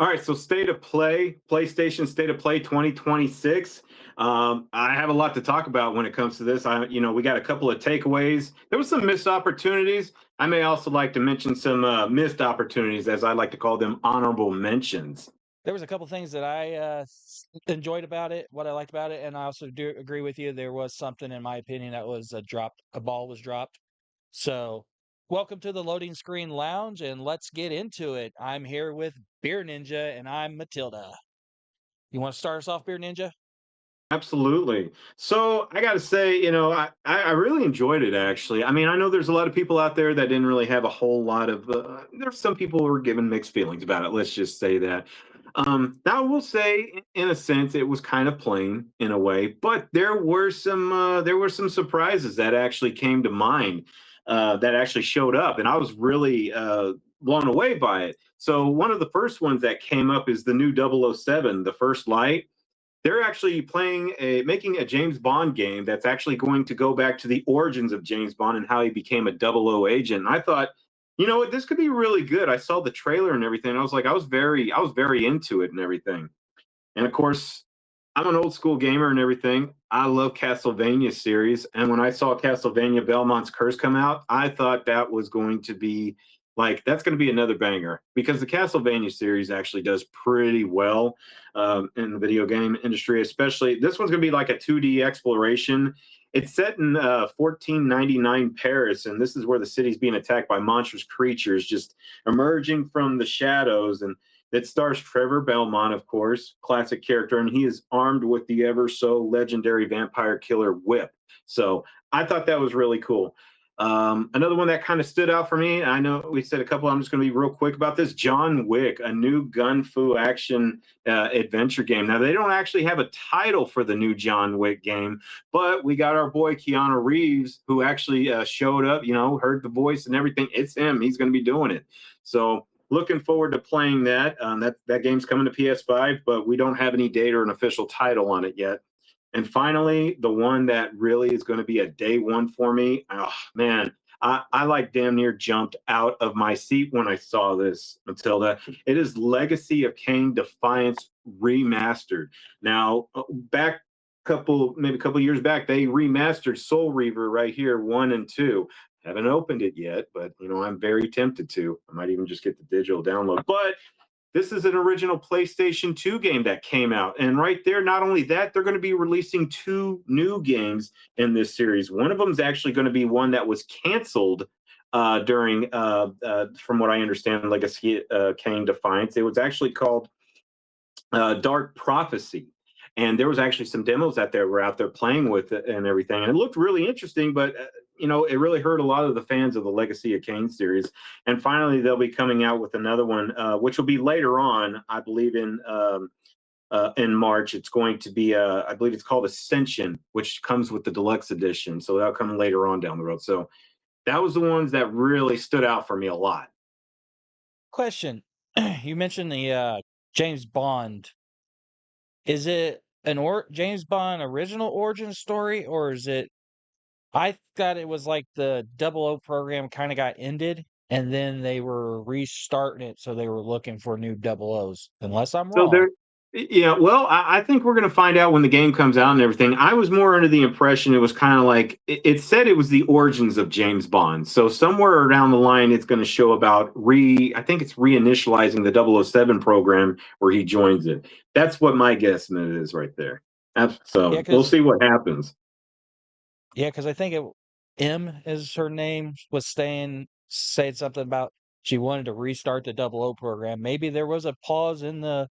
All right, so State of Play, PlayStation State of Play 2026. I have a lot to talk about when it comes to this. We got a couple of takeaways. There was some missed opportunities. I may also like to mention some missed opportunities, as I like to call them, honorable mentions. There was a couple things that I enjoyed about it, what I liked about it, and I also do agree with you. There was something, in my opinion, that was dropped. A ball was dropped. So, welcome to the loading screen lounge, and let's get into it. I'm here with Beer Ninja, and I'm Matilda. You want to start us off, Beer Ninja? Absolutely. So I got to say, I really enjoyed it actually. I mean, I know there's a lot of people out there that didn't really have a whole lot of, there's some people who were given mixed feelings about it. Let's just say that. Now I will say, in a sense, it was kind of plain in a way, but there were some surprises that actually came to mind, that actually showed up, and I was really blown away by it. So one of the first ones that came up is the new 007, The First Light. They're actually making a James Bond game that's actually going to go back to the origins of James Bond and how he became a double O agent. And I thought, you know what, this could be really good. I saw the trailer and everything. I was like, I was very into it and everything. And of course, I'm an old school gamer and everything. I love Castlevania series, and when I saw Castlevania Belmont's Curse come out, I thought that was going to be that's going to be another banger because the Castlevania series actually does pretty well in the video game industry. Especially this one's going to be like a 2D exploration. It's set in 1499 Paris, and this is where the city's being attacked by monstrous creatures just emerging from the shadows. And it stars Trevor Belmont, of course, classic character, and he is armed with the ever so legendary vampire killer whip. So I thought that was really cool. Another one that kind of stood out for me, I know we said a couple, I'm just going to be real quick about this. John Wick, a new gun fu action adventure game. Now, they don't actually have a title for the new John Wick game, but we got our boy Keanu Reeves, who actually showed up, heard the voice and everything. It's him. He's going to be doing it. So looking forward to playing that. That game's coming to PS5, but we don't have any date or an official title on it yet. And finally, the one that really is going to be a day one for me. Oh, man, I like damn near jumped out of my seat when I saw this, Matilda. It is Legacy of Kain Defiance Remastered. Now, maybe a couple years back, they remastered Soul Reaver right here, 1 and 2. Haven't opened it yet, but I'm very tempted to. I might even just get the digital download. But this is an original PlayStation 2 game that came out. And right there, not only that, they're going to be releasing 2 new games in this series. One of them is actually going to be one that was canceled during, from what I understand, Legacy Kain Defiance. It was actually called Dark Prophecy. And there was actually some demos that they were out there playing with it and everything. And it looked really interesting, but it really hurt a lot of the fans of the Legacy of Kain series. And finally, they'll be coming out with another one, which will be later on, I believe, in March. It's going to be, I believe it's called Ascension, which comes with the deluxe edition. So that'll come later on down the road. So that was the ones that really stood out for me a lot. Question. You mentioned the James Bond. Is it James Bond original origin story, or is it? I thought it was like the Double O program kind of got ended, and then they were restarting it, so they were looking for new Double O's. Unless I'm So wrong. there, yeah, well, I think we're going to find out when the game comes out and everything. I was more under the impression it was kind of like it said it was the origins of James Bond. So somewhere around the line, it's going to show about I think it's reinitializing the 007 program where he joins it. That's what my guesstimate is right there. Yeah, So we'll because see what happens. I think M is her name was saying something about she wanted to restart the Double O program. Maybe there was a pause in the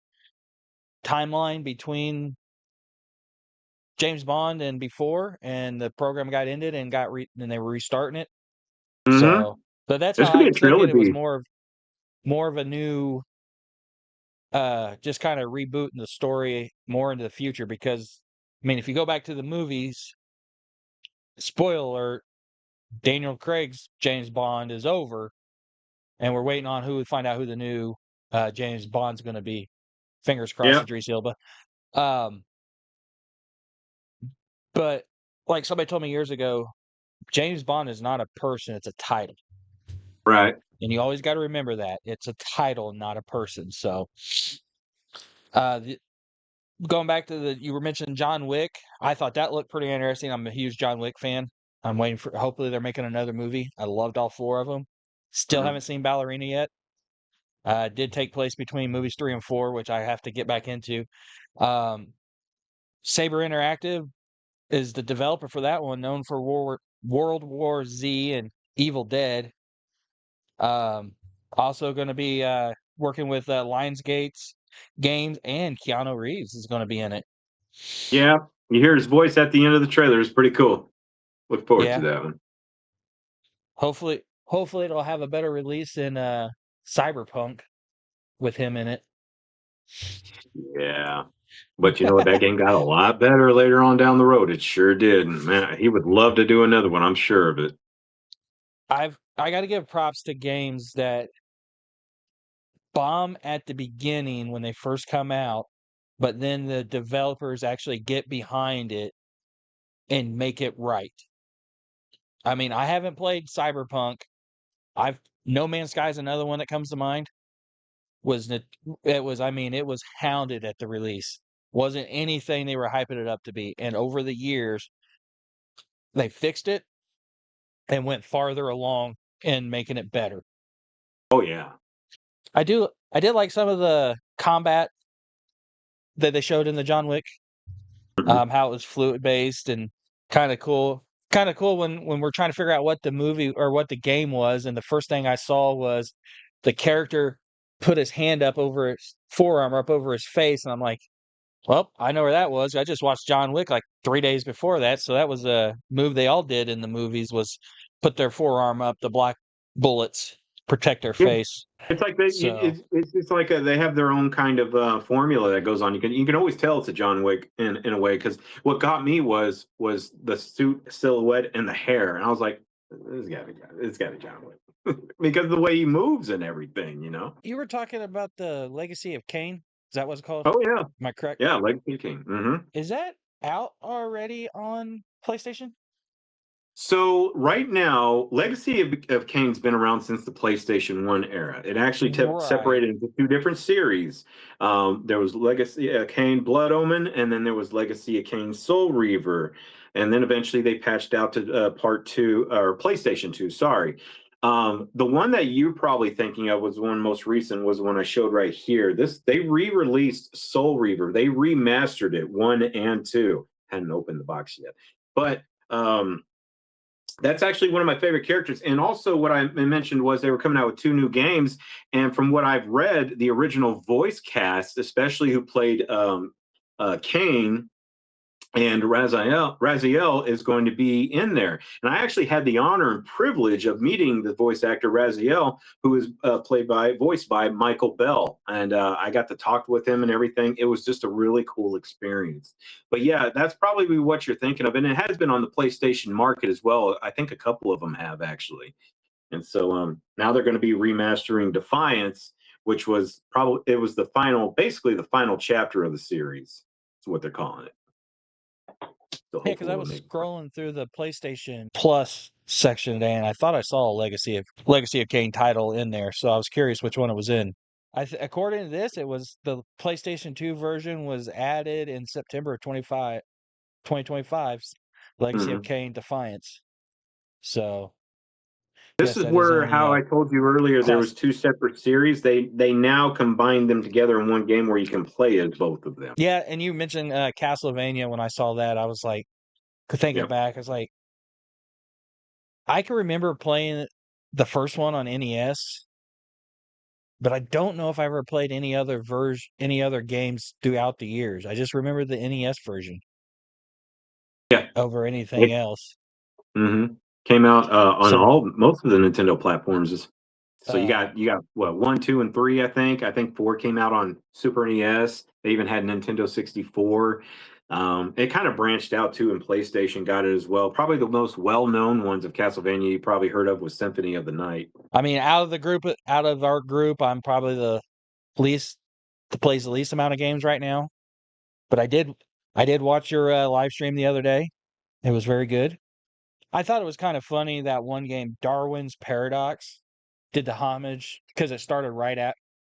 timeline between James Bond and before, and the program got ended and and they were restarting it. Hmm. So, but that's This how could be I a took it. It was trilogy. more of a new, just kind of rebooting the story more into the future. Because I mean, if you go back to the movies, spoiler alert, Daniel Craig's James Bond is over, and we're waiting on who to find out who the new James Bond's going to be. Fingers crossed, Yeah. Idris Elba. Um, but like somebody told me years ago, James Bond is not a person; it's a title. Right. And you always got to remember that it's a title, not a person. So, uh, the, going back to you were mentioning John Wick. I thought that looked pretty interesting. I'm a huge John Wick fan. I'm waiting for. Hopefully, they're making another movie. I loved all four of them. Still Hmm. haven't seen Ballerina yet. It did take place between movies 3 and 4, which I have to get back into. Um, Saber Interactive is the developer for that one, known for World War Z and Evil Dead. Um, Also going to be working with Lionsgate's games, and Keanu Reeves is going to be in it. Yeah, you hear his voice at the end of the trailer. It's pretty cool. Look forward to Yeah, that one. hopefully it'll have a better release in Cyberpunk with him in it. Yeah. But you know what? That game got a lot better later on down the road. It sure did. And man, he would love to do another one. I'm sure of it. I got to give props to games that bomb at the beginning when they first come out, but then the developers actually get behind it and make it right. I mean, I haven't played Cyberpunk. I've No Man's Sky is another one that comes to mind. Was it was I mean, it was hounded at the release. Wasn't anything they were hyping it up to be. And over the years, they fixed it and went farther along in making it better. Oh yeah. I did like some of the combat that they showed in the John Wick, Mhm. how it was fluid based and kind of cool. Kind of cool when we're trying to figure out what the movie or what the game was, and the first thing I saw was the character put his hand up over his forearm up over his face, and I'm like, well, I know where that was. I just watched John Wick like 3 days before that, so that was a move they all did in the movies was put their forearm up, the black bullets protect their Yeah. face. It's like they, So it's like they have their own kind of formula that goes on. You can always tell it's a John Wick in a way because what got me was the suit silhouette and the hair, and I was like, it's got to be John Wick because of the way he moves and everything. You know. you were talking about the Legacy of Kain. Is that what it's called? Oh yeah, Am I correct? yeah, Legacy King. Is that out already on PlayStation? So right now, Legacy of Kain's been around since the PlayStation 1 era. It actually Right. separated into two different series. There was Legacy of Kain Blood Omen, and then there was Legacy of Kain Soul Reaver. And then eventually they patched out to part two, or PlayStation 2, sorry. The one that you're probably thinking of was the one most recent, was the one I showed right here. They re-released Soul Reaver. They remastered it, 1 and 2. Hadn't opened the box yet. But that's actually one of my favorite characters. And also, what I mentioned was they were coming out with two new games. And from what I've read, the original voice cast, especially who played Kane and Raziel, is going to be in there. And I actually had the honor and privilege of meeting the voice actor Raziel, who is voiced by Michael Bell, and I got to talk with him and everything. It was just a really cool experience. But yeah, that's probably what you're thinking of, and it has been on the PlayStation market as well. I think a couple of them have actually, and so now they're going to be remastering Defiance, which was probably it was the final, basically the final chapter of the series. That's what they're calling it. So Yeah, because hopefully I it'll was make. scrolling through the PlayStation Plus section today, and I thought I saw a Legacy of Kain title in there, so I was curious which one it was in. According to this, it was the PlayStation 2 version was added in September of 2025's Legacy of Mhm. Kain Defiance. So, This guess is that is where only how I told you earlier there class. was two separate series. They now combine them together in one game where you can play as both of them. Yeah, and you mentioned Castlevania. When I saw that, I was like, thinking Yep. back, I was like, I can remember playing the first one on NES, but I don't know if I ever played any other games throughout the years. I just remember the NES version Yeah. over anything It else. came out on So, all most of the Nintendo platforms. So uh, you got what, 1, 2, and 3, I think. I think 4 came out on Super NES. They even had Nintendo 64. It kind of branched out too, and PlayStation got it as well. Probably the most well-known ones of Castlevania you probably heard of was Symphony of the Night. I mean, out of our group, I'm probably the least that plays the least amount of games right now. But I did watch your live stream the other day. It was very good. I thought it was kind of funny that one game, Darwin's Paradox. did the homage because it started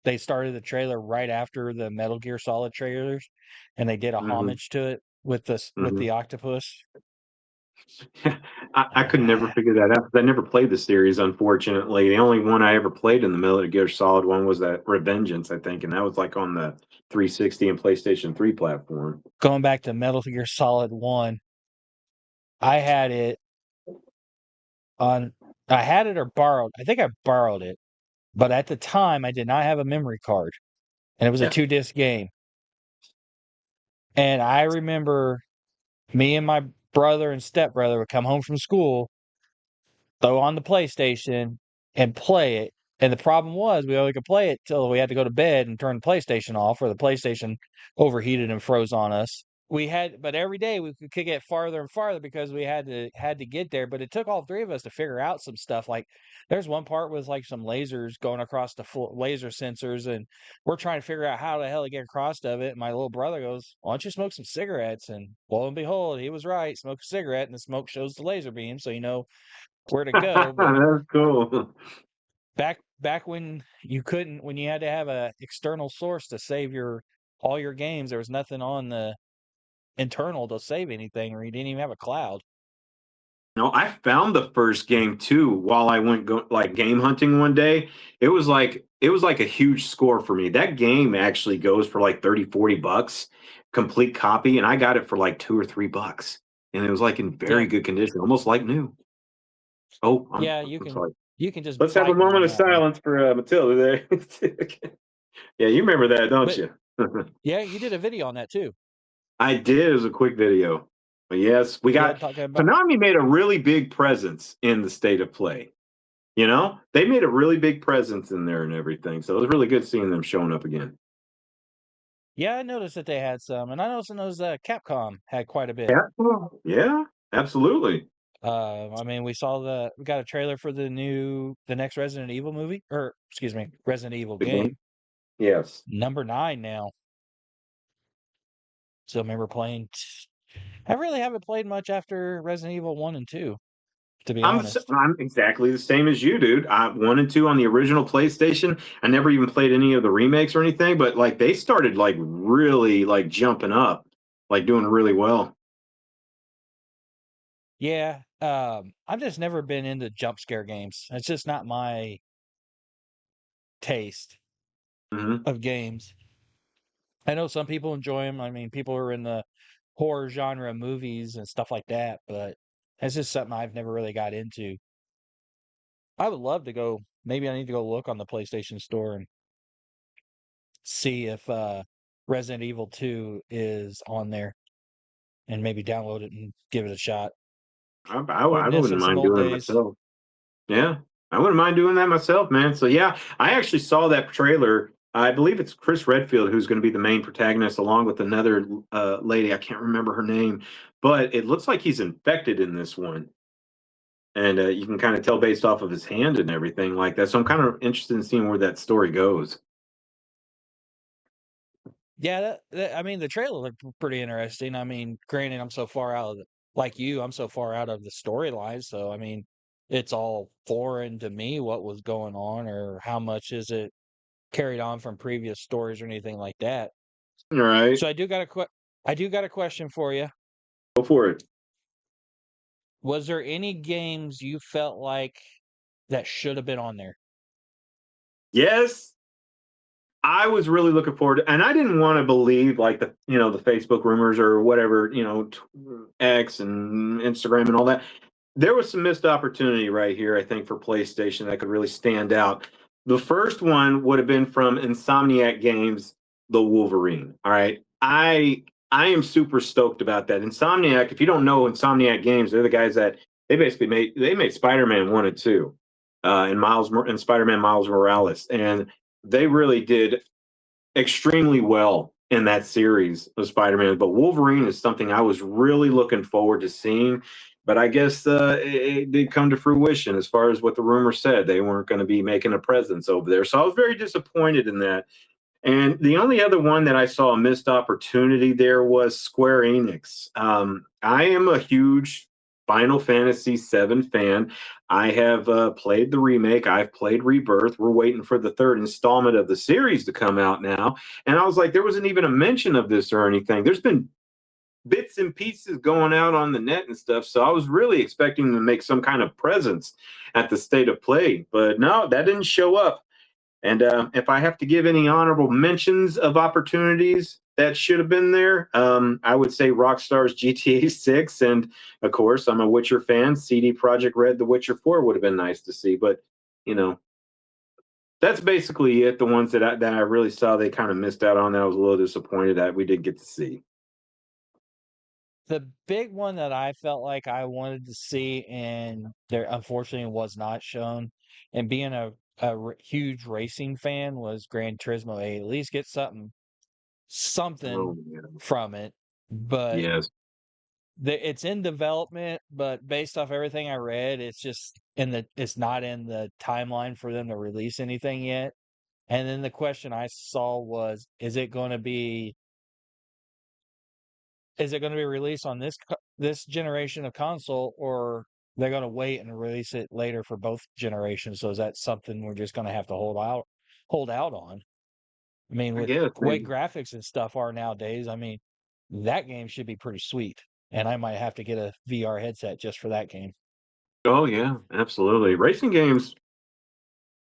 they started the trailer right after the Metal Gear Solid trailers, and they did a Hmm. homage to it with Hmm. the octopus. I could never figure that out because I never played the series, unfortunately. The only one I ever played in the Metal Gear Solid one was that Revengeance, I think, and that was like on the 360 and PlayStation 3 platform. Going back to Metal Gear Solid 1, I had it on I had it or borrowed. I think I borrowed it, but at the time I did not have a memory card, and it was a Yeah. 2-disc game. And I remember me and my brother and stepbrother would come home from school, throw on the PlayStation, and play it. And the problem was we only could play it till we had to go to bed and turn the PlayStation off, or the PlayStation overheated and froze on us. But every day we could get farther and farther because we had to get there. But it took all three of us to figure out some stuff. Like there's one part with like some lasers going across the laser sensors, and we're trying to figure out how the hell to get across of it. And my little brother goes, "Why don't you smoke some cigarettes?" And lo and behold, he was right. Smoke a cigarette, and the smoke shows the laser beam, so you know where to go. But That's cool. back when when you had to have a external source to save your all your games, there was nothing on the internal to save anything, or you didn't even have a cloud. No, I found the first game too while I went like game hunting one day. It was like a huge score for me. That game actually goes for like 30, $40, complete copy, and I got it for like $2 or $3. And it was like in Yeah, very good condition, almost like new. Oh, yeah, I'm sorry. you can just Let's have a bite me moment on of that one. silence for Matilda there. Yeah, you remember that, don't But you? yeah, you did a video on that too. I did as a quick video. But yes, we Yeah, got talking about Konami made a really big presence in the state of play. They made a really big presence in there and everything. So it was really good seeing them showing up again. yeah, I noticed that they had some, and I noticed Capcom had quite a bit. Yeah, yeah, absolutely. I mean, we got a trailer for the next Resident Evil movie, or excuse me, Resident Evil The game, game, yes. number 9 now. So I remember I really haven't played much after Resident Evil 1 and 2, to be honest. I'm exactly the same as you, dude. I 1 and 2 on the original PlayStation. I never even played any of the remakes or anything, but like they started like really like jumping up, like doing really well. Yeah, I've just never been into jump scare games. It's just not my taste Hmm. of games. I know some people enjoy them. I mean, people are in the horror genre movies and stuff like that, but that's just something I've never really got into. I would love to go. Maybe I need to go look on the PlayStation Store and see if Resident Evil 2 is on there and maybe download it and give it a shot. I wouldn't Reminiscing some mind old doing it days. myself. Yeah, I wouldn't mind doing that myself, man. So yeah, I actually saw that trailer. I believe it's Chris Redfield who's going to be the main protagonist, along with another lady. I can't remember her name, but it looks like he's infected in this one, and you can kind of tell based off of his hand and everything like that. So I'm kind of interested in seeing where that story goes. Yeah, I mean, the trailer looked pretty interesting. I mean, granted, I'm so far out of like you, I'm so far out of the storyline. So, I mean, it's all foreign to me what was going on or how much is it carried on from previous stories or anything like that. All right, So, I do got a question for you. go for it. Was there any games you felt like that should have been on there? Yes, I was really looking forward to, and I didn't want to believe like the Facebook rumors or whatever, X and Instagram and all that. There was some missed opportunity right here, I think, for PlayStation that could really stand out. The first one would have been from Insomniac Games, The Wolverine. All right. I am super stoked about that. Insomniac, if you don't know Insomniac Games, they're the guys that they made Spider-Man 1 and 2, and Spider-Man Miles Morales. And they really did extremely well in that series of Spider-Man. But Wolverine is something I was really looking forward to seeing. But I guess it did come to fruition as far as what the rumor said. They weren't going to be making a presence over there. So I was very disappointed in that. And the only other one that I saw a missed opportunity there was Square Enix. I am a huge Final Fantasy VII fan. I have played the remake. I've played Rebirth. We're waiting for the third installment of the series to come out now. And I was like, there wasn't even a mention of this or anything. There's been bits and pieces going out on the net and stuff. So I was really expecting to make some kind of presence at the state of play, but no, that didn't show up. And if I have to give any honorable mentions of opportunities that should have been there, I would say Rockstar's GTA 6. And of course, I'm a Witcher fan. CD Projekt Red, The Witcher 4 would have been nice to see. But, you know, that's basically it. The ones that I really saw they kind of missed out on that I was a little disappointed that we did get to see. The big one that I felt like I wanted to see and there unfortunately was not shown, and being a huge racing fan, was Gran Turismo 8. At least get something Oh, yeah. from it. But Yes. it's in development, but based off everything I read, it's not in the timeline for them to release anything yet. And then the question I saw was, is it going to be released on this generation of console, or they're going to wait and release it later for both generations? So is that something we're just going to have to hold out on? I mean, I with guess the way maybe. graphics and stuff are nowadays, I mean, that game should be pretty sweet. And I might have to get a VR headset just for that game. Oh, yeah, absolutely. Racing games,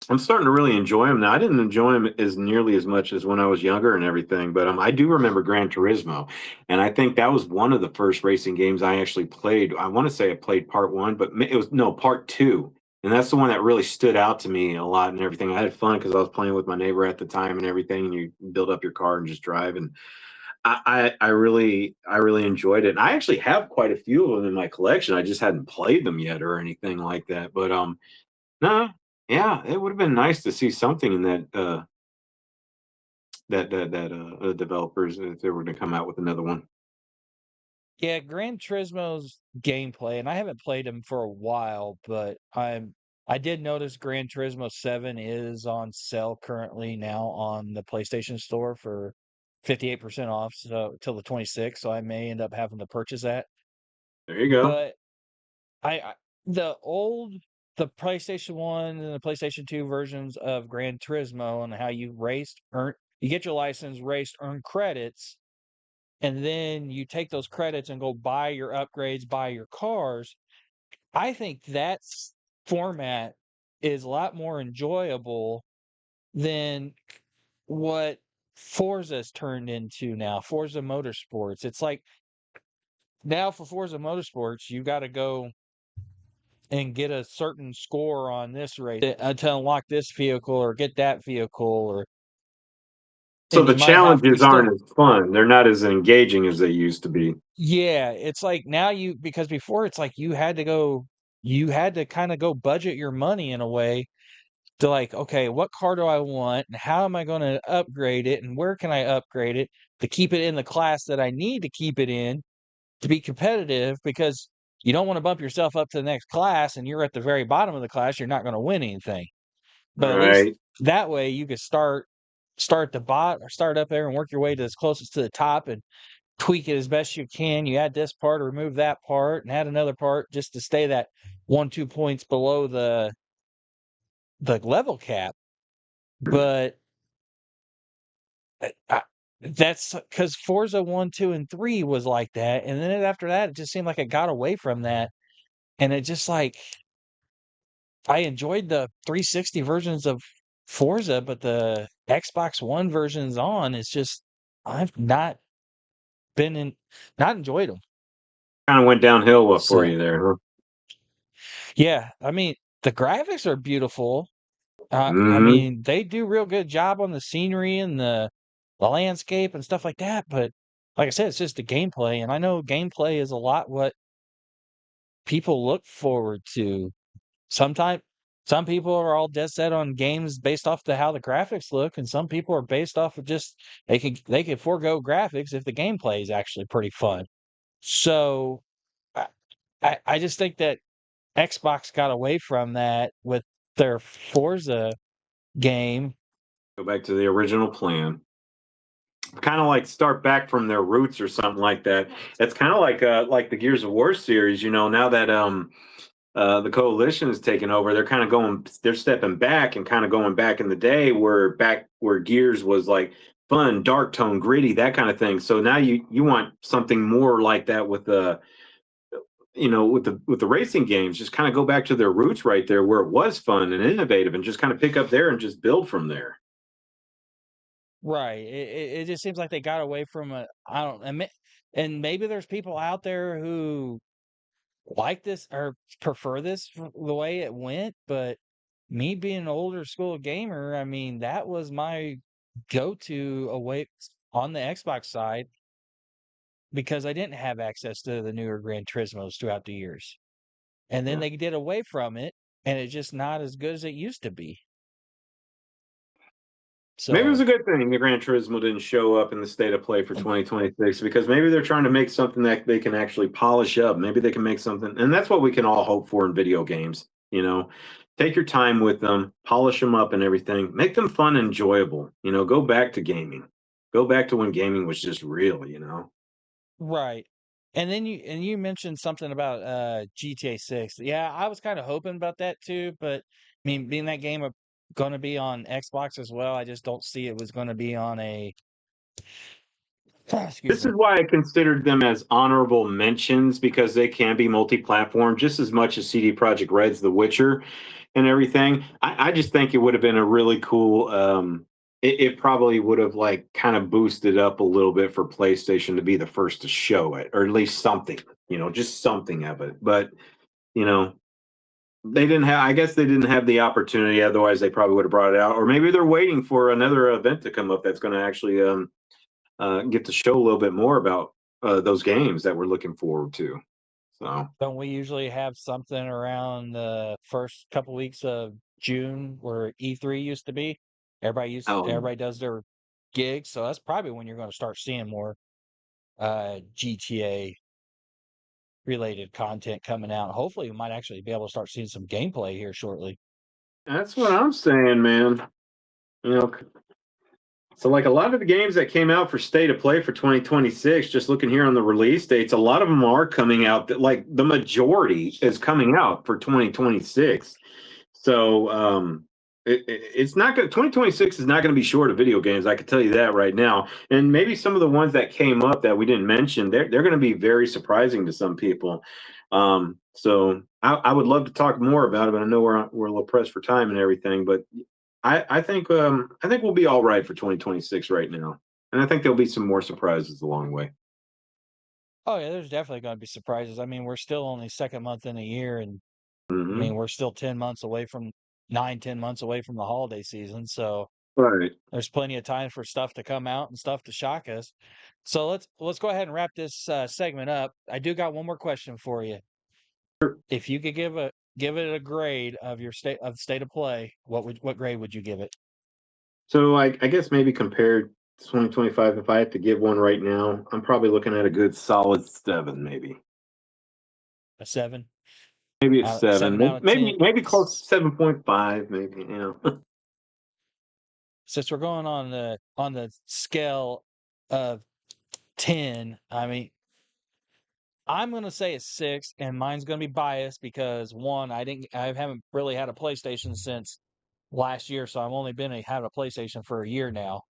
I'm starting to really enjoy them now. I didn't enjoy them as nearly as much as when I was younger and everything, but I do remember Gran Turismo, and I think that was one of the first racing games I actually played. I want to say I played part one, but it was no part two, and that's the one that really stood out to me a lot and everything. I had fun because I was playing with my neighbor at the time and everything, and you build up your car and just drive. And I really enjoyed it. And I actually have quite a few of them in my collection. I just hadn't played them yet or anything like that. But no, yeah, it would have been nice to see something in that developers if they were to come out with another one. Yeah, Gran Turismo's gameplay, and I haven't played them for a while, but I did notice Gran Turismo 7 is on sale currently now on the PlayStation Store for 58% off, so till the 26th, so I may end up having to purchase that. There you go. But I the old the PlayStation 1 and the PlayStation 2 versions of Gran Turismo, and how you get your license, earn credits, and then you take those credits and go buy your upgrades, buy your cars. I think format is a lot more enjoyable than what Forza's turned into now. Forza Motorsports. It's like now for Forza Motorsports, you got to go and get a certain score on this race to unlock this vehicle or get that vehicle, So and the you challenges still. aren't as fun. They're not as engaging as they used to be. Yeah, it's like now because before it's like you had to kind of go budget your money in a way to, like, okay, what car do I want and how am I going to upgrade it and where can I upgrade it to keep it in the class that I need to keep it in to be competitive, because you don't want to bump yourself up to the next class and you're at the very bottom of the class, you're not going to win anything. But at least Right. that way you could start the bot or start up there and work your way to as closest to the top and tweak it as best you can. You add this part or remove that part and add another part just to stay that 1-2 points below the level cap. But that's because Forza 1, 2, and 3 was like that, and then after that, it just seemed like it got away from that, and it just like I enjoyed the 360 versions of Forza, but the Xbox One versions it's just I've been in not enjoyed them. Kind of went downhill for So you there, huh? yeah, I mean the graphics are beautiful. I Hmm. mean they do real good job on the scenery and the landscape and stuff like that, but like I said, it's just the gameplay, and I know gameplay is a lot what people look forward to. Sometimes some people are all dead set on games based off how the graphics look, and some people are based off of just they could forego graphics if the gameplay is actually pretty fun. So I I just think that Xbox got away from that with their Forza game. Go back to the original plan. kind of like start back from their roots or something like that. It's kind of like the Gears of War series, now that the coalition is taking over, they're stepping back and kind of going back in the day where Gears was like fun, dark tone, gritty, that kind of thing. So now you want something more like that with the with the racing games, just kind of go back to their roots right there where it was fun and innovative and just kind of pick up there and just build from there. Right. It just seems like they got away from a I don't and maybe there's people out there who like this or prefer this the way it went, but me being an older school gamer, I mean, that was my go-to away on the Xbox side because I didn't have access to the newer Gran Turismos throughout the years. And then Yeah. they did away from it, and it's just not as good as it used to be. Maybe it was So a good thing the Gran Turismo didn't show up in the state of play for 2026 because maybe they're trying to make something that they can actually polish up. Maybe they can make something, and that's what we can all hope for in video games. Take your time with them, polish them up and everything, make them fun and enjoyable. Go back to gaming, go back to when gaming was just real. right. And then you mentioned something about GTA 6. Yeah, I was kind of hoping about that too, but I mean, being that game going to be on Xbox as well, I just don't see it was going to be on a excuse This is me. why I considered them as honorable mentions because they can be multi-platform just as much as CD Projekt Red's The Witcher and everything. I just think it would have been a really cool. It probably would have like kind of boosted up a little bit for PlayStation to be the first to show it, or at least something. Just something of it. But you know, they didn't have. I guess they didn't have the opportunity. Otherwise, they probably would have brought it out. Or maybe they're waiting for another event to come up that's going to actually get to show a little bit more about those games that we're looking forward to. So, Don't we usually have something around the first couple weeks of June where E3 used to be? oh, Everybody does their gigs, so that's probably when you're going to start seeing more GTA related content coming out. Hopefully, we might actually be able to start seeing some gameplay here shortly. that's what I'm saying, man. You know, so like a lot of the games that came out for State of Play for 2026, just looking here on the release dates, a lot of them are coming out. That like the majority is coming out for 2026. So it's not going. 2026 is not going to be short of video games. I can tell you that right now. And maybe some of the ones that came up that we didn't mention, they're going to be very surprising to some people. So I would love to talk more about it, but I know we're a little pressed for time and everything. But I think we'll be all right for 2026 right now, and I think there'll be some more surprises along the way. Oh yeah, there's definitely going to be surprises. I mean, we're still only second month in a year, and I mean, Hmm. we're still 10 months away from 9, 10 months away from the holiday season. So Right. there's plenty of time for stuff to come out and stuff to shock us. So let's go ahead and wrap this segment up. I do got one more question for you. If you could give it a grade of your state of play, what grade would you give it? So I guess maybe compared to 2025, if I had to give one right now, I'm probably looking at a good solid 7, maybe. A 7? Maybe it's 7. 7 Maybe out of 10. maybe close to 7.5, maybe. Since we're going on the scale of 10, I mean, I'm gonna say a 6, and mine's gonna be biased because one, I haven't really had a PlayStation since last year, so I've only having a PlayStation for a year now.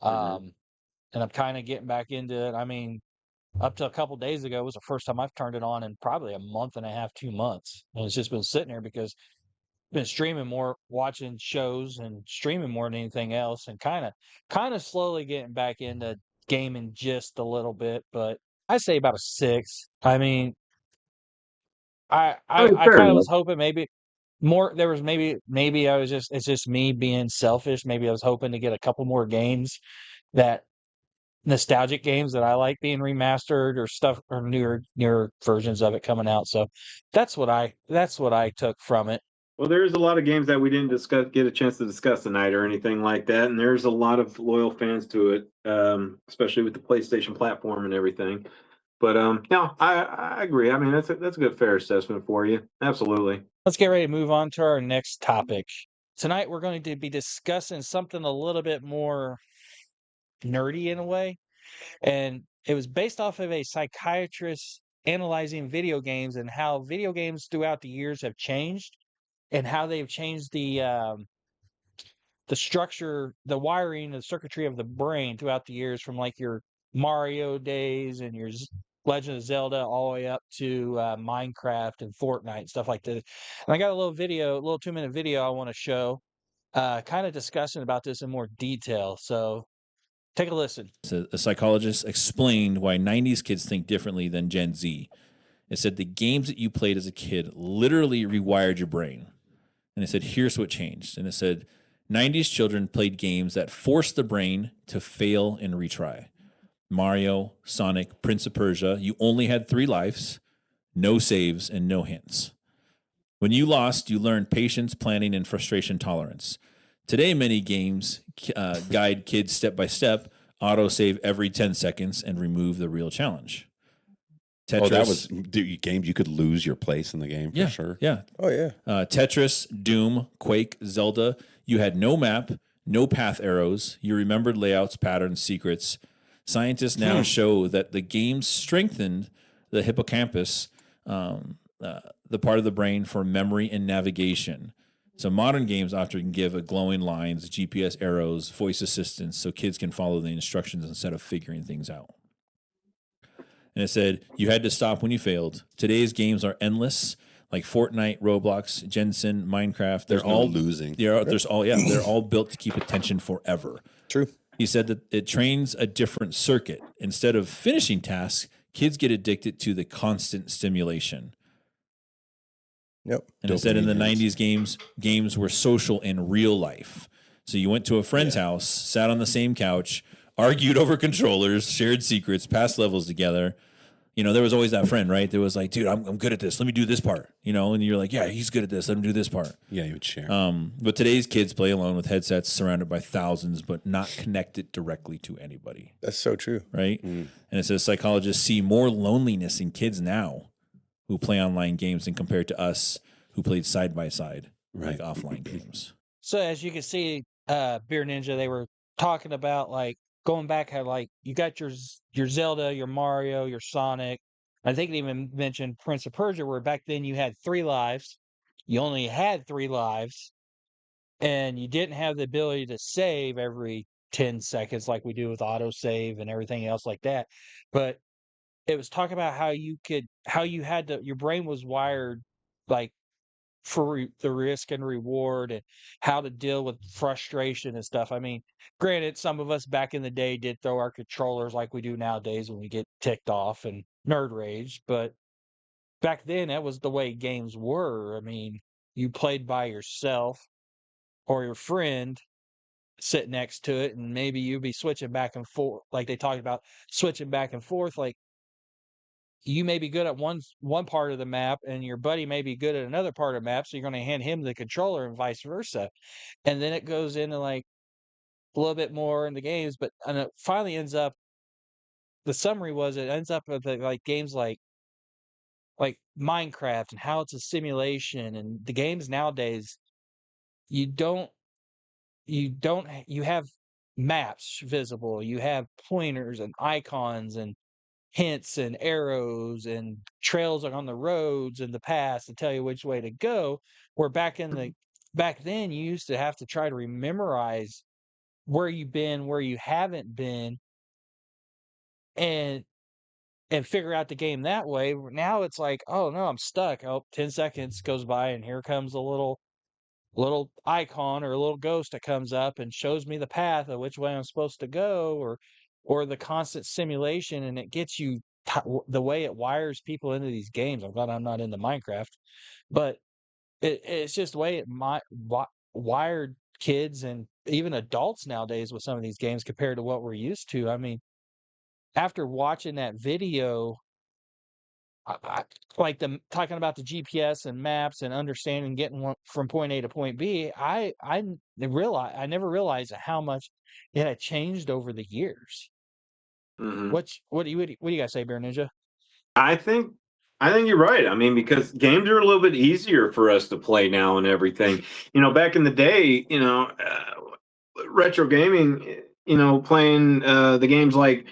Hmm. Um, and I'm kind of getting back into it. I mean, up to a couple days ago was the first time I've turned it on in probably a month and a half, 2 months, and it's just been sitting there because I've been streaming more, watching shows, and streaming more than anything else, and kind of slowly getting back into gaming just a little bit. But I say about a 6. I mean, I mean, I fair kind of enough. was hoping maybe more. There was maybe I was just it's just me being selfish. Maybe I was hoping to get a couple more games that nostalgic games that I like being remastered or stuff or newer versions of it coming out. So that's what I took from it. Well, there's a lot of games that we didn't get a chance to discuss tonight or anything like that, and there's a lot of loyal fans to it, especially with the PlayStation platform and everything. But no, I agree. I mean, that's a good fair assessment for you. Absolutely. Let's get ready to move on to our next topic. Tonight we're going to be discussing something a little bit more nerdy in a way. And it was based off of a psychiatrist analyzing video games and how video games throughout the years have changed and how they've changed the structure, the wiring, the circuitry of the brain throughout the years from like your Mario days and your Legend of Zelda all the way up to Minecraft and Fortnite and stuff like that. And I got a little video, a little 2-minute video I want to show, kind of discussing about this in more detail. So take a listen. A psychologist explained why 90s kids think differently than Gen Z. It said the games that you played as a kid literally rewired your brain. And it said, here's what changed. And it said, 90s children played games that forced the brain to fail and retry. Mario, Sonic, Prince of Persia, you only had 3 lives, no saves, and no hints. When you lost, you learned patience, planning, and frustration tolerance. Today, many games guide kids step by step, auto-save every 10 seconds, and remove the real challenge. Tetris, that was games you could lose your place in the game for sure. Yeah. Oh, yeah. Tetris, Doom, Quake, Zelda, you had no map, no path arrows. You remembered layouts, patterns, secrets. Scientists now show that the games strengthened the hippocampus, the part of the brain for memory and navigation. So modern games often give glowing lines, GPS arrows, voice assistance, so kids can follow the instructions instead of figuring things out. And it said, you had to stop when you failed. Today's games are endless, like Fortnite, Roblox, Jensen, Minecraft. They're all losing. They're all built to keep attention forever. True. He said that it trains a different circuit. Instead of finishing tasks, kids get addicted to the constant stimulation. Yep. And it said in the 90s games were social in real life. So you went to a friend's house, sat on the same couch, argued over controllers, shared secrets, passed levels together. You know, there was always that friend, right? There was like, dude, I'm good at this. Let me do this part. You know, and you're like, yeah, he's good at this. Let him do this part. Yeah, you would share. But today's kids play alone with headsets surrounded by thousands, but not connected directly to anybody. That's so true. Right? And it says psychologists see more loneliness in kids now who play online games than compared to us who played side by side, like offline games. So as you can see, Beer Ninja, they were talking about like going back how like you got your Zelda, your Mario, your Sonic. I think they even mentioned Prince of Persia, where back then you had 3 lives. You only had 3 lives, and you didn't have the ability to save every 10 seconds like we do with autosave and everything else like that. But it was talking about how you had to, your brain was wired like for the risk and reward and how to deal with frustration and stuff. I mean, granted, some of us back in the day did throw our controllers like we do nowadays when we get ticked off and nerd rage, but back then that was the way games were. I mean, you played by yourself or your friend sit next to it, and maybe you'd be switching back and forth, like they talked about switching back and forth, like you may be good at one part of the map and your buddy may be good at another part of the map, so you're going to hand him the controller and vice versa. And then it goes into like a little bit more in the games, but and it finally ends up, the summary was it ends up with like games like Minecraft and how it's a simulation, and the games nowadays you have maps visible, you have pointers and icons and hints and arrows and trails on the roads and the paths to tell you which way to go. Where back then you used to have to try to memorize where you've been, where you haven't been, and figure out the game that way. Now it's like, oh no, I'm stuck. Oh, 10 seconds goes by and here comes a little icon or a little ghost that comes up and shows me the path of which way I'm supposed to go, or the constant simulation, and it gets you the way it wires people into these games. I'm glad I'm not into Minecraft, but it's just the way it wired kids and even adults nowadays with some of these games compared to what we're used to. I mean, after watching that video, like talking about the GPS and maps and understanding getting from point A to point B, I never realized how much it had changed over the years. What do you guys say, Bear Ninja? I think you're right. I mean, because games are a little bit easier for us to play now and everything. You know, back in the day, retro gaming, playing the games like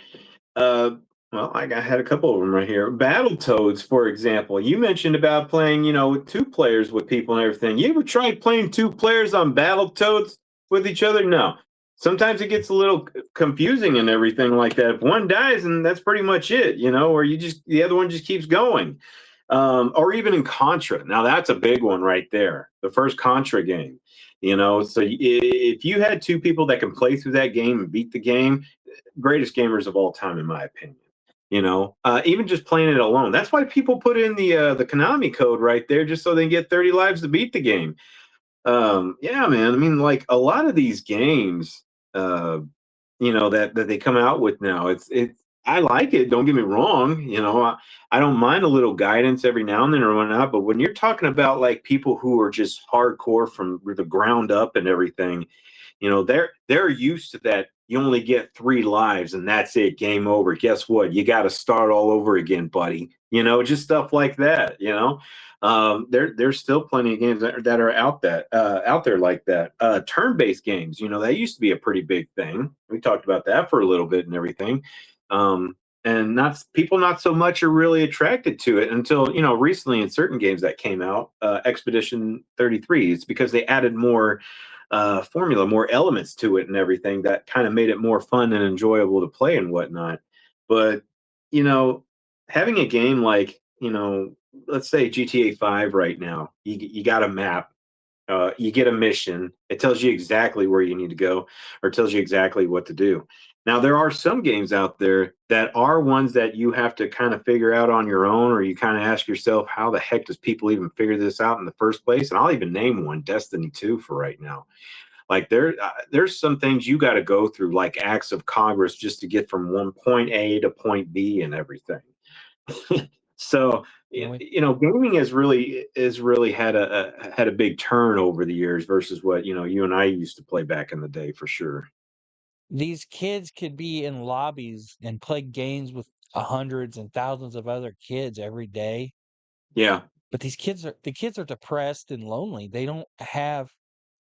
well, I had a couple of them right here. Battletoads, for example. You mentioned about playing, with two players with people and everything. You ever tried playing two players on Battletoads with each other? No. Sometimes it gets a little confusing and everything like that. If one dies, and that's pretty much it, or the other one just keeps going. Or even in Contra. Now that's a big one right there. The first Contra game. So if you had two people that can play through that game and beat the game, greatest gamers of all time, in my opinion. Even just playing it alone. That's why people put in the Konami code right there, just so they can get 30 lives to beat the game. Yeah, man. I mean, like a lot of these games, that they come out with now. It's I like it. Don't get me wrong. I don't mind a little guidance every now and then or whatnot. But when you're talking about like people who are just hardcore from the ground up and everything, they're used to that. You only get 3 lives and that's it, game over. Guess what? You got to start all over again, buddy. Just stuff like that. There's still plenty of games that are out there like that. Turn-based games, that used to be a pretty big thing. We talked about that for a little bit and everything. And not so much are really attracted to it until recently in certain games that came out. Expedition 33. It's because they added more formula, more elements to it and everything that kind of made it more fun and enjoyable to play and whatnot. But having a game like let's say GTA 5 right now, you got a map, you get a mission, it tells you exactly where you need to go or tells you exactly what to do. Now, there are some games out there that are ones that you have to kind of figure out on your own, or you kind of ask yourself, how the heck does people even figure this out in the first place? And I'll even name one, Destiny 2, for right now. Like there's some things you got to go through, like acts of Congress, just to get from one point A to point B and everything. So gaming has really had a big turn over the years versus what you and I used to play back in the day, for sure. These kids could be in lobbies and play games with hundreds and thousands of other kids every day. Yeah. But the kids are depressed and lonely. They don't have,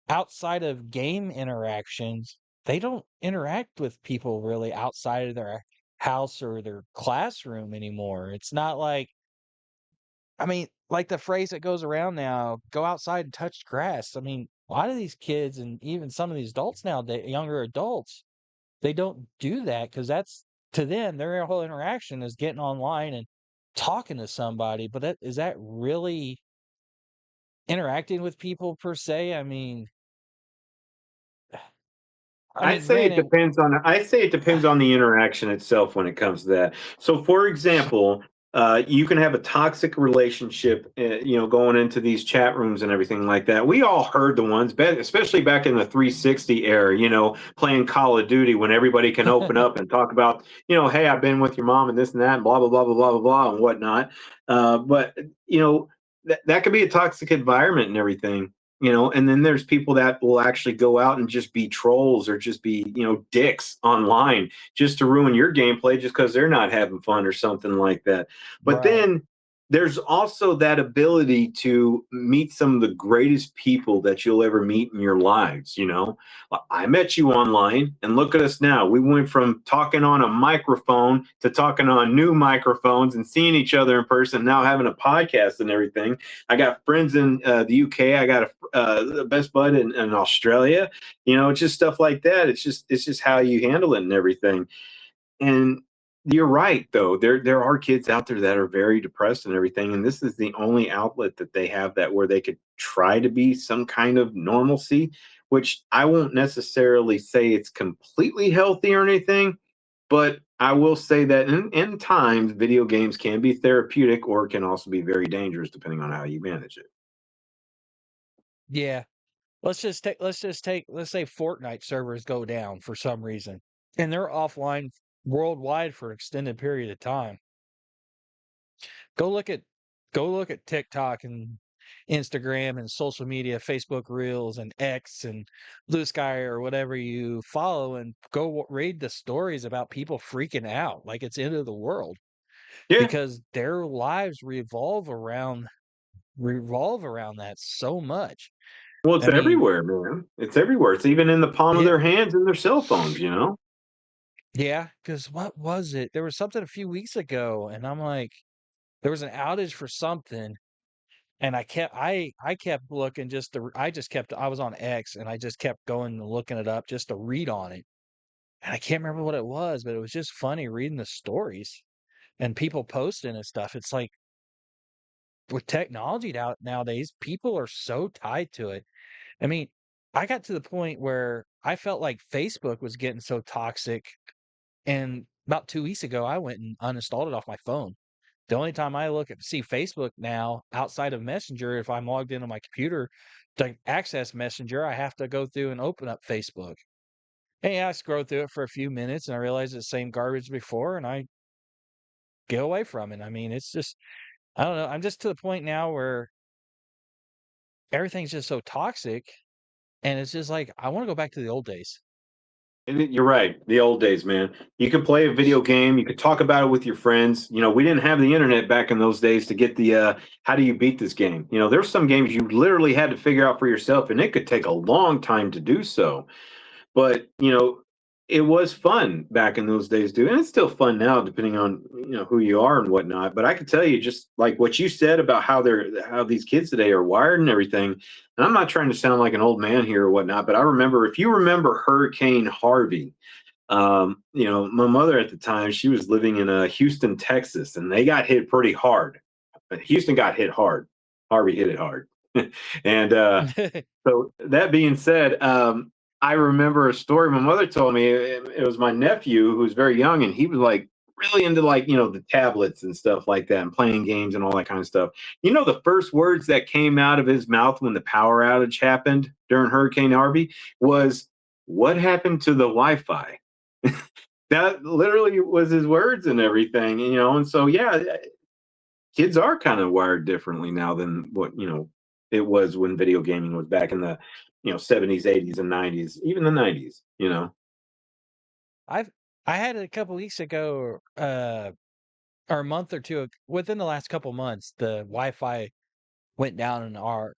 outside of game interactions, they don't interact with people really outside of their house or their classroom anymore. It's not like, I mean, like the phrase that goes around now, go outside and touch grass. I mean, a lot of these kids and even some of these adults now, younger adults, they don't do that because that's, to them, their whole interaction is getting online and talking to somebody. But is that really interacting with people per se? Granted, I say it depends on the interaction itself when it comes to that. So, for example, you can have a toxic relationship, going into these chat rooms and everything like that. We all heard the ones, especially back in the 360 era, playing Call of Duty when everybody can open up and talk about, hey, I've been with your mom and this and that, and blah, blah, blah, blah, blah, blah, blah, and whatnot. But, that could be a toxic environment and everything. And then there's people that will actually go out and just be trolls or just be, dicks online just to ruin your gameplay just because they're not having fun or something like that. But Right. then there's also that ability to meet some of the greatest people that you'll ever meet in your lives. I met you online, and look at us now. We went from talking on a microphone to talking on new microphones and seeing each other in person, now having a podcast and everything. I got friends in the UK. I got a best bud in Australia. It's just stuff like that. It's just how you handle it and everything. And you're right, though. There are kids out there that are very depressed and everything, and this is the only outlet that they have that where they could try to be some kind of normalcy, which I won't necessarily say it's completely healthy or anything, but I will say that in times, video games can be therapeutic or can also be very dangerous depending on how you manage it. Yeah. Let's say Fortnite servers go down for some reason and they're offline worldwide for an extended period of time. Go look at TikTok and Instagram and social media, Facebook Reels and X and Blue Sky or whatever you follow, and go read the stories about people freaking out like it's end of the world Yeah. because their lives revolve around that so much. Well, it's I mean, everywhere, man. It's everywhere. It's even in the palm of yeah, their hands and their cell phones, you know? yeah. Because what was it? There was something a few weeks ago, and I'm like, there was an outage for something, and I kept looking I was on X, and I just kept going and looking it up just to read on it, and I can't remember what it was, but it was just funny reading the stories and people posting and stuff. It's like with technology nowadays, people are so tied to it. I mean, I got to the point where I felt like Facebook was getting so toxic, and about 2 weeks ago, I went and uninstalled it off my phone. The only time I see Facebook now outside of Messenger, if I'm logged into my computer to access Messenger, I have to go through and open up Facebook. And yeah, I scroll through it for a few minutes and I realize it's the same garbage before and I get away from it. I mean, it's just, I don't know. I'm just to the point now where everything's just so toxic and it's just like, I want to go back to the old days. You're right. The old days, man. You could play a video game. You could talk about it with your friends. You know, we didn't have the internet back in those days to get the how do you beat this game? You know, there's some games you literally had to figure out for yourself, and it could take a long time to do so. But, you know, it was fun back in those days, dude. And it's still fun now, depending on, you know, who you are and whatnot. But I could tell you just like what you said about how these kids today are wired and everything. And I'm not trying to sound like an old man here or whatnot, but I remember if you remember Hurricane Harvey, you know, my mother at the time, she was living in Houston, Texas, and they got hit pretty hard. Houston got hit hard. Harvey hit it hard. And so that being said, I remember a story my mother told me. It was my nephew who was very young, and he was like really into like, you know, the tablets and stuff like that and playing games and all that kind of stuff. You know, the first words that came out of his mouth when the power outage happened during Hurricane Harvey was, "What happened to the Wi-Fi?" That literally was his words and everything, you know. And so, yeah, kids are kind of wired differently now than what, you know, it was when video gaming was back in the, you know, 70s, 80s, and 90s, even the 90s, you know. I've, I had it a couple weeks ago, or a month or two within the last couple months, the Wi-Fi went down in our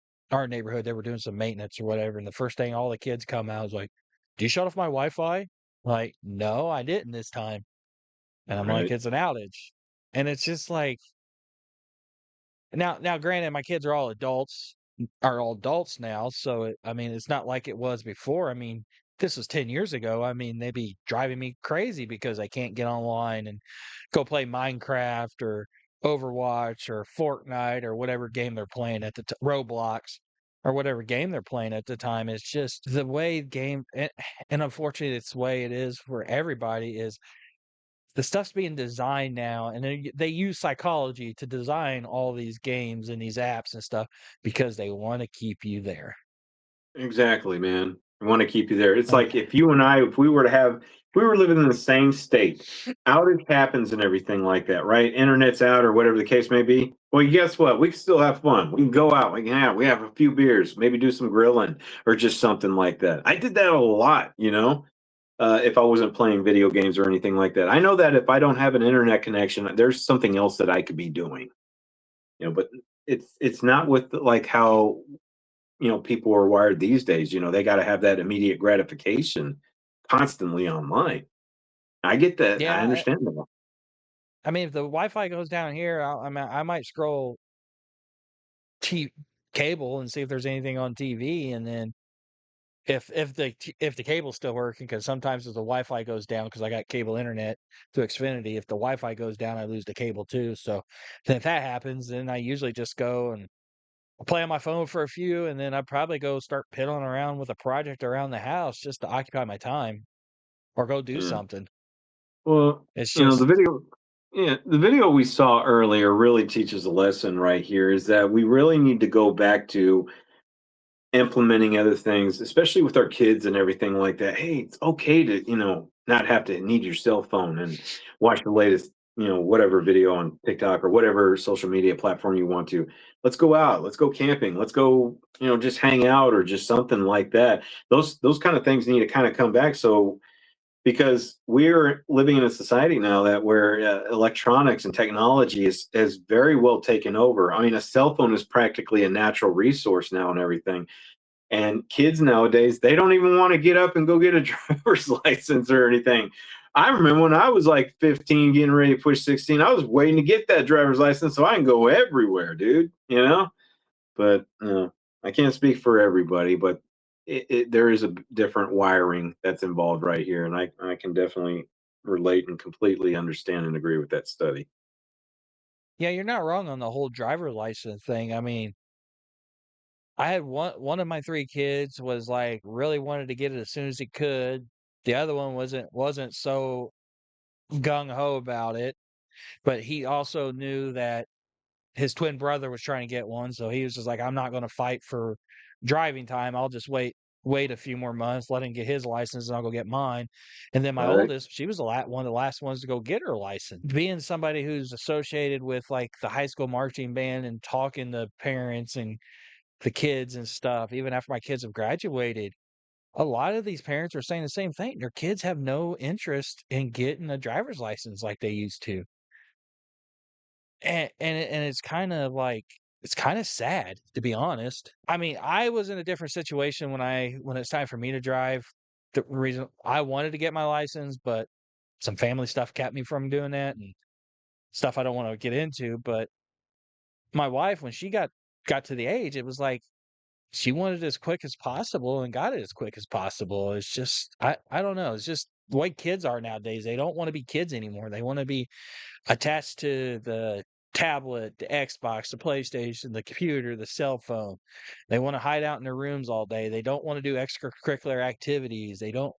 neighborhood. They were doing some maintenance or whatever, and the first thing all the kids come out was like, "Do you shut off my Wi-Fi?" Like, no, I didn't this time. And I'm like, Right. it's an outage. And it's just like now granted, my kids are all adults now, so I mean, it's not like it was before. I mean, this was 10 years ago. I mean, they'd be driving me crazy because I can't get online and go play Minecraft or Overwatch or Fortnite or whatever game they're playing at Roblox or whatever game they're playing at the time. It's just the way and unfortunately, it's the way it is for everybody is the stuff's being designed now, and they use psychology to design all these games and these apps and stuff because they want to keep you there. Exactly, man. I want to keep you there. It's And like if you and I, if we were to have, if we were living in the same state, outage happens and everything like that, right? Internet's out or whatever the case may be. Well, guess what? We can still have fun. We can go out. We have a few beers, maybe do some grilling or just something like that. I did that a lot, you know, if I wasn't playing video games or anything like that. I know that if I don't have an internet connection, there's something else that I could be doing, you know, but it's not with like how, you know, people are wired these days. You know, they got to have that immediate gratification constantly online. I get that. I yeah, understand that. I mean, if the Wi-Fi goes down here, I might scroll cable and see if there's anything on TV, and then if the cable's still working, because sometimes if the Wi-Fi goes down, because I got cable internet through Xfinity, if the Wi-Fi goes down, I lose the cable too. So then if that happens, then I usually just go and I'll play on my phone for a few, and then I'd probably go start piddling around with a project around the house just to occupy my time or go do Yeah. something. Well, It's you know, the just, video, yeah, the video we saw earlier really teaches a lesson right here is that we really need to go back to implementing other things, especially with our kids and everything like that. Hey, it's okay to, you know, not have to need your cell phone and watch the latest, you know, whatever video on TikTok or whatever social media platform you want to. Let's go out, let's go camping, let's go, you know, just hang out or just something like that. Those kind of things need to kind of come back. So because we're living in a society now that where electronics and technology has very well taken over. I mean, a cell phone is practically a natural resource now and everything. And kids nowadays, they don't even want to get up and go get a driver's license or anything. I remember when I was like 15, getting ready to push 16, I was waiting to get that driver's license so I can go everywhere, dude. But I can't speak for everybody, but there is a different wiring that's involved right here, and I can definitely relate and completely understand and agree with that study. Yeah, you're not wrong on the whole driver license thing. I mean, I had one of my 3 kids was like really wanted to get it as soon as he could. The other one wasn't so gung ho about it, but he also knew that his twin brother was trying to get one, so he was just like, I'm not going to fight for driving time. I'll just wait a few more months, let him get his license, and I'll go get mine. And then my All right. oldest, she was one of the last ones to go get her license. Being somebody who's associated with like the high school marching band and talking to parents and the kids and stuff, even after my kids have graduated, a lot of these parents are saying the same thing. Their kids have no interest in getting a driver's license like they used to. And it's kind of like it's kind of sad, to be honest. I mean, I was in a different situation when it's time for me to drive. The reason I wanted to get my license, but some family stuff kept me from doing that and stuff I don't want to get into. But my wife, when she got to the age, it was like she wanted it as quick as possible and got it as quick as possible. It's just I don't know. It's just the way kids are nowadays. They don't want to be kids anymore. They want to be attached to the tablet, the Xbox, the PlayStation, the computer, the cell phone. They want to hide out in their rooms all day. They don't want to do extracurricular activities. They don't.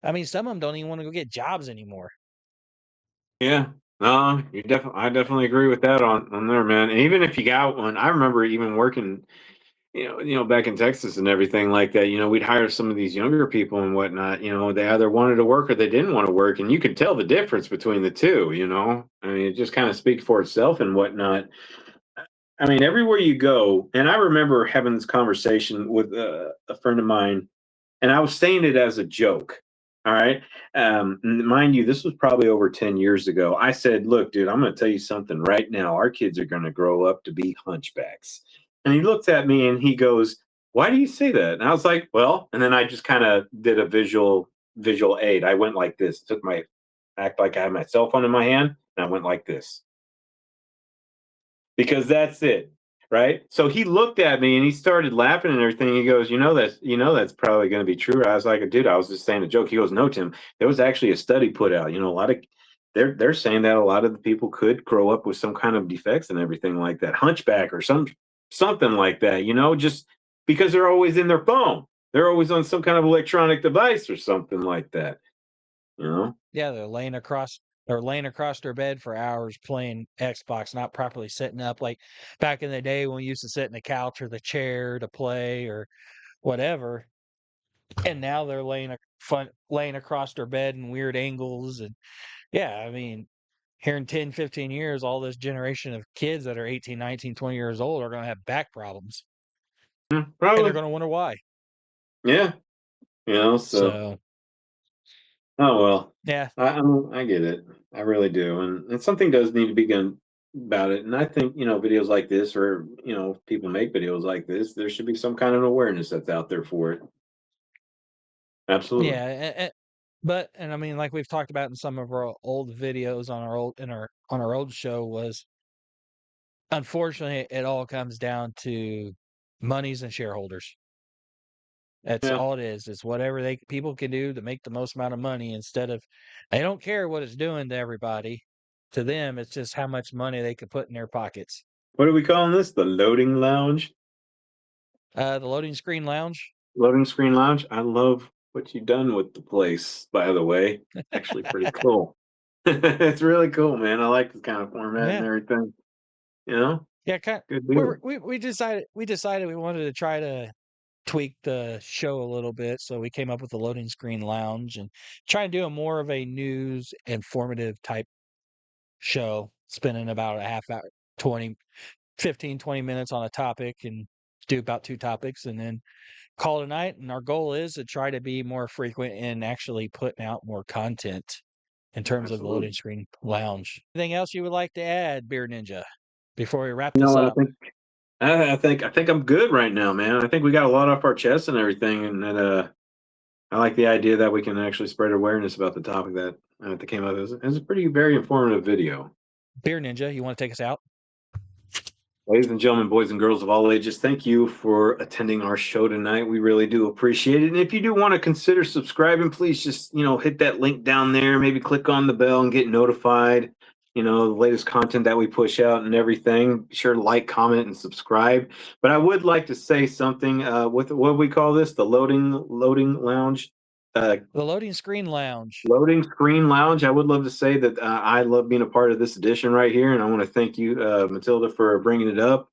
I mean, some of them don't even want to go get jobs anymore. Yeah. No, I definitely agree with that on there, man. And even if you got one, I remember even working, back in Texas and everything like that. We'd hire some of these younger people and whatnot. They either wanted to work or they didn't want to work, and you could tell the difference between the two. I mean, it just kind of speaks for itself and whatnot. I mean, everywhere you go, and I remember having this conversation with a friend of mine, and I was saying it as a joke. All right. Mind you, this was probably over 10 years ago. I said, look, dude, I'm going to tell you something right now. Our kids are going to grow up to be hunchbacks. And he looked at me and he goes, why do you say that? And I was like, well, and then I just kind of did a visual aid. I went like this, act like I had my cell phone in my hand, and I went like this because that's it. Right. So he looked at me and he started laughing and everything. He goes, that's probably going to be true. I was like, dude, I was just saying a joke. He goes, no, Tim, there was actually a study put out, a lot of they're saying that a lot of the people could grow up with some kind of defects and everything like that, hunchback or something like that, just because they're always in their phone. They're always on some kind of electronic device or something like that. Yeah, they're laying across their bed for hours playing Xbox, not properly sitting up. Like back in the day when we used to sit in the couch or the chair to play or whatever. And now they're laying across their bed in weird angles. And yeah, I mean, here in 10, 15 years, all this generation of kids that are 18, 19, 20 years old are going to have back problems. And they're Probably. going to wonder why. Yeah. So, oh well. yeah. I get it. I really do, and something does need to be done about it. And I think videos like this, or if people make videos like this, there should be some kind of awareness that's out there for it. Absolutely. Yeah, and I mean, like we've talked about in some of our old videos on our old show, was unfortunately it all comes down to monies and shareholders. That's Yeah. all it is. It's whatever people can do to make the most amount of money instead of they don't care what it's doing to everybody. To them, it's just how much money they could put in their pockets. What are we calling this? The loading lounge? The loading screen lounge. Loading screen lounge? I love what you've done with the place, by the way. Actually pretty cool. It's really cool, man. I like this kind of format and Yeah. everything. Yeah, Good deal. we decided we wanted to try to tweak the show a little bit, so we came up with the loading screen lounge and try and do a more of a news informative type show, spending about a half hour, 20 minutes on a topic and do about 2 topics and then call it a night. And our goal is to try to be more frequent and actually putting out more content in terms of the loading Absolutely. screen lounge. Anything else you would like to add, Beer Ninja, before we wrap You know this what? up? I think I'm good right now, man. I think we got a lot off our chest and everything, and I like the idea that we can actually spread awareness about the topic that came out. It was a pretty very informative video. Beer Ninja, you want to take us out? Ladies and gentlemen, boys and girls of all ages, thank you for attending our show tonight. We really do appreciate it. And if you do want to consider subscribing, please just, hit that link down there. Maybe click on the bell and get notified, the latest content that we push out and everything. Be sure to like, comment, and subscribe. But I would like to say something with what we call this, the loading lounge. The Loading Screen Lounge. Loading Screen Lounge. I would love to say that I love being a part of this edition right here, and I want to thank you, Matilda, for bringing it up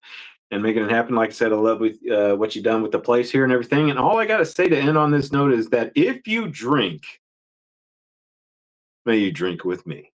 and making it happen. Like I said, I love what you've done with the place here and everything. And all I got to say to end on this note is that if you drink, may you drink with me.